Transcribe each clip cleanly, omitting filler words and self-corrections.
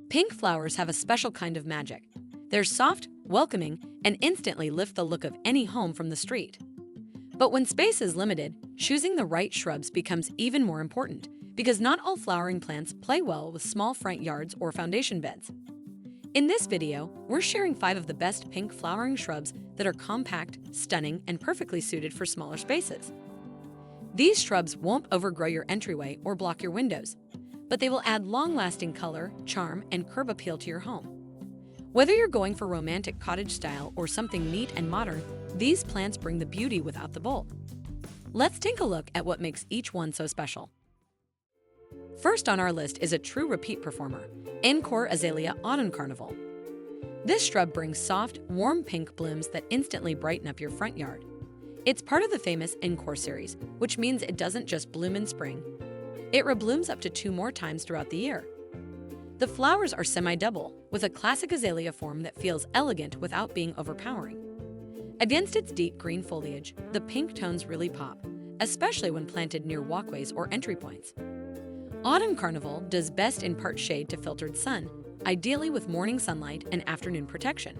Pink flowers have a special kind of magic. They're soft, welcoming, and instantly lift the look of any home from the street. But when space is limited, choosing the right shrubs becomes even more important because not all flowering plants play well with small front yards or foundation beds. In this video, we're sharing 5 of the best pink flowering shrubs that are compact, stunning, and perfectly suited for smaller spaces. These shrubs won't overgrow your entryway or block your windows, but they will add long-lasting color, charm, and curb appeal to your home. Whether you're going for romantic cottage style or something neat and modern, these plants bring the beauty without the bulk. Let's take a look at what makes each one so special. First on our list is a true repeat performer, Encore Azalea Autumn Carnival. This shrub brings soft, warm pink blooms that instantly brighten up your front yard. It's part of the famous Encore series, which means it doesn't just bloom in spring. It reblooms up to 2 more times throughout the year. The flowers are semi-double, with a classic azalea form that feels elegant without being overpowering. Against its deep green foliage, the pink tones really pop, especially when planted near walkways or entry points. Autumn Carnival does best in part shade to filtered sun, ideally with morning sunlight and afternoon protection.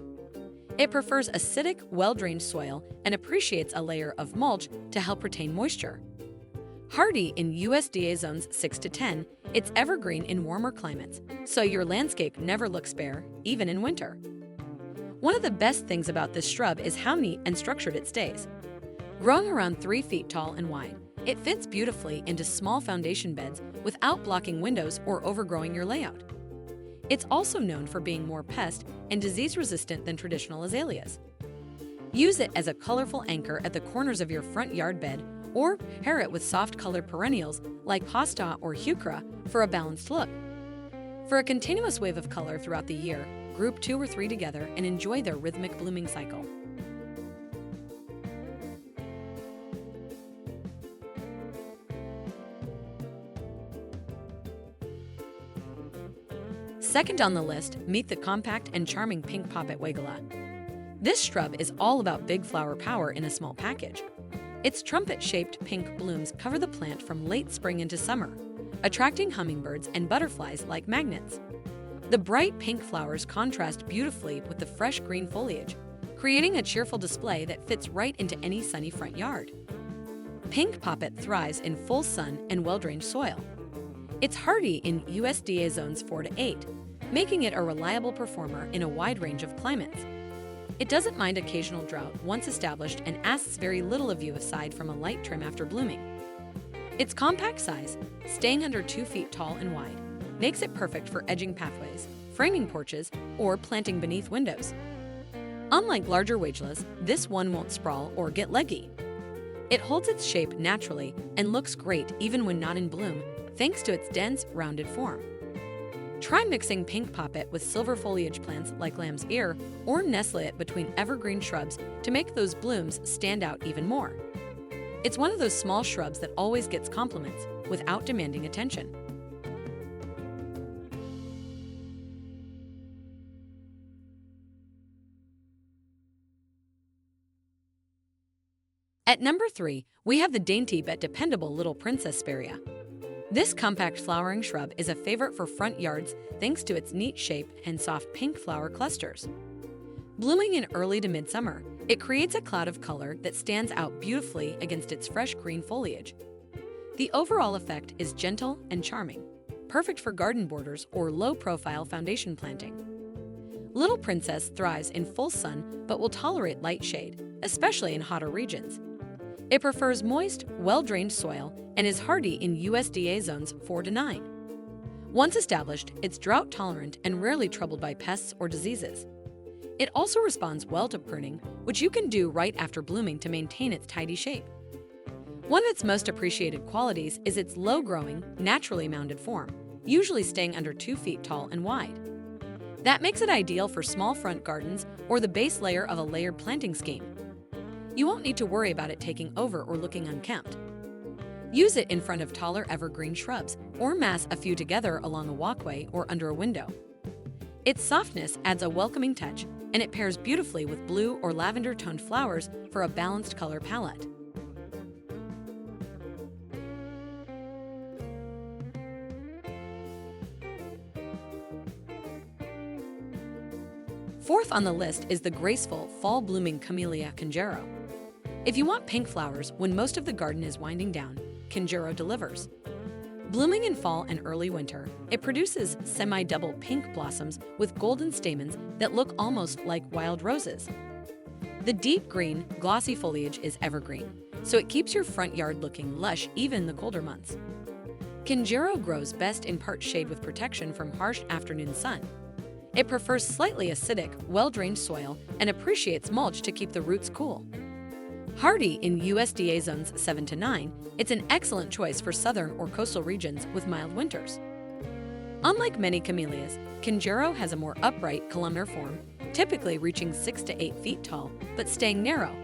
It prefers acidic, well-drained soil and appreciates a layer of mulch to help retain moisture. Hardy in USDA zones 6 to 10, it's evergreen in warmer climates, so your landscape never looks bare, even in winter. One of the best things about this shrub is how neat and structured it stays. Growing around 3 feet tall and wide, it fits beautifully into small foundation beds without blocking windows or overgrowing your layout. It's also known for being more pest and disease-resistant than traditional azaleas. Use it as a colorful anchor at the corners of your front yard bed, or pair it with soft-colored perennials like hosta or heuchera for a balanced look. For a continuous wave of color throughout the year, group 2 or 3 together and enjoy their rhythmic blooming cycle. Second on the list, meet the compact and charming pink Poppet Weigela. This shrub is all about big flower power in a small package. Its trumpet-shaped pink blooms cover the plant from late spring into summer, attracting hummingbirds and butterflies like magnets. The bright pink flowers contrast beautifully with the fresh green foliage, creating a cheerful display that fits right into any sunny front yard. Pink Poppet thrives in full sun and well-drained soil. It's hardy in USDA zones 4 to 8, making it a reliable performer in a wide range of climates. It doesn't mind occasional drought once established and asks very little of you aside from a light trim after blooming. Its compact size, staying under 2 feet tall and wide, makes it perfect for edging pathways, framing porches, or planting beneath windows. Unlike larger Weigelas, this one won't sprawl or get leggy. It holds its shape naturally and looks great even when not in bloom, thanks to its dense, rounded form. Try mixing pink Poppet with silver foliage plants like lamb's ear or nestle it between evergreen shrubs to make those blooms stand out even more. It's one of those small shrubs that always gets compliments without demanding attention. At number 3, we have the dainty but dependable little Princess Spirea. This compact flowering shrub is a favorite for front yards thanks to its neat shape and soft pink flower clusters. Blooming in early to midsummer, it creates a cloud of color that stands out beautifully against its fresh green foliage. The overall effect is gentle and charming, perfect for garden borders or low-profile foundation planting. Little Princess thrives in full sun but will tolerate light shade, especially in hotter regions. It prefers moist, well-drained soil and is hardy in USDA zones 4 to 9. Once established, it's drought-tolerant and rarely troubled by pests or diseases. It also responds well to pruning, which you can do right after blooming to maintain its tidy shape. One of its most appreciated qualities is its low-growing, naturally mounded form, usually staying under 2 feet tall and wide. That makes it ideal for small front gardens or the base layer of a layered planting scheme. You won't need to worry about it taking over or looking unkempt. Use it in front of taller evergreen shrubs or mass a few together along a walkway or under a window. Its softness adds a welcoming touch, and it pairs beautifully with blue or lavender-toned flowers for a balanced color palette. Fourth on the list is the graceful, fall-blooming Camellia Kanjiro. If you want pink flowers when most of the garden is winding down, Kanjiro delivers. Blooming in fall and early winter, it produces semi-double pink blossoms with golden stamens that look almost like wild roses. The deep green, glossy foliage is evergreen, so it keeps your front yard looking lush even in the colder months. Kanjiro grows best in part shade with protection from harsh afternoon sun. It prefers slightly acidic, well-drained soil and appreciates mulch to keep the roots cool. Hardy in USDA zones 7 to 9, it's an excellent choice for southern or coastal regions with mild winters. Unlike many camellias, Kanjiro has a more upright columnar form, typically reaching 6 to 8 feet tall, but staying narrow.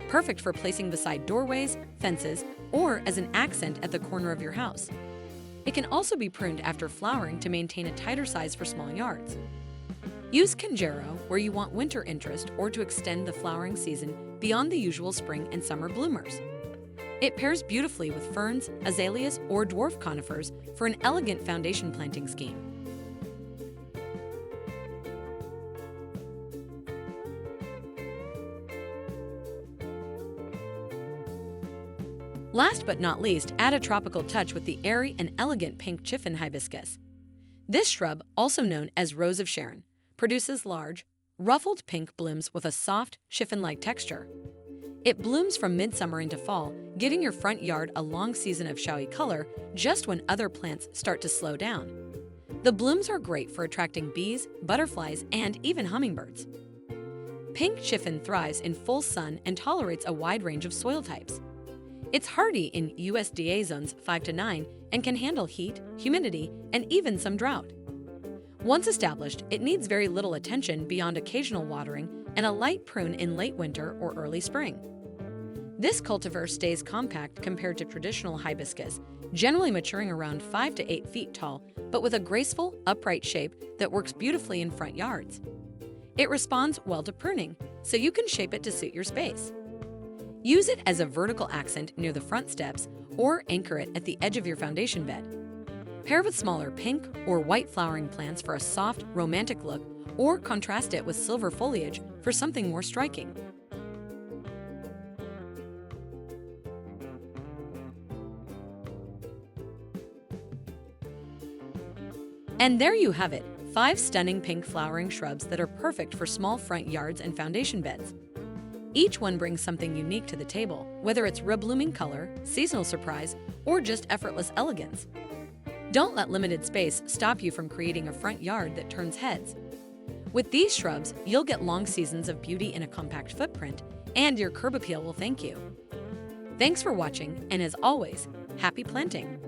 Perfect for placing beside doorways, fences, or as an accent at the corner of your house. It can also be pruned after flowering to maintain a tighter size for small yards. Use Kanjiro where you want winter interest or to extend the flowering season beyond the usual spring and summer bloomers. It pairs beautifully with ferns, azaleas, or dwarf conifers for an elegant foundation planting scheme. Last but not least, add a tropical touch with the airy and elegant pink Chiffon hibiscus. This shrub, also known as Rose of Sharon, produces large, ruffled pink blooms with a soft, chiffon-like texture. It blooms from midsummer into fall, giving your front yard a long season of showy color just when other plants start to slow down. The blooms are great for attracting bees, butterflies, and even hummingbirds. Pink chiffon thrives in full sun and tolerates a wide range of soil types. It's hardy in USDA zones 5 to 9 and can handle heat, humidity, and even some drought. Once established, it needs very little attention beyond occasional watering and a light prune in late winter or early spring. This cultivar stays compact compared to traditional hibiscus, generally maturing around 5 to 8 feet tall, but with a graceful, upright shape that works beautifully in front yards. It responds well to pruning, so you can shape it to suit your space. Use it as a vertical accent near the front steps or anchor it at the edge of your foundation bed. Pair with smaller pink or white flowering plants for a soft, romantic look, or contrast it with silver foliage for something more striking. And there you have it, 5 stunning pink flowering shrubs that are perfect for small front yards and foundation beds. Each one brings something unique to the table, whether it's blooming color, seasonal surprise, or just effortless elegance. Don't let limited space stop you from creating a front yard that turns heads. With these shrubs, you'll get long seasons of beauty in a compact footprint, and your curb appeal will thank you. Thanks for watching, and as always, happy planting!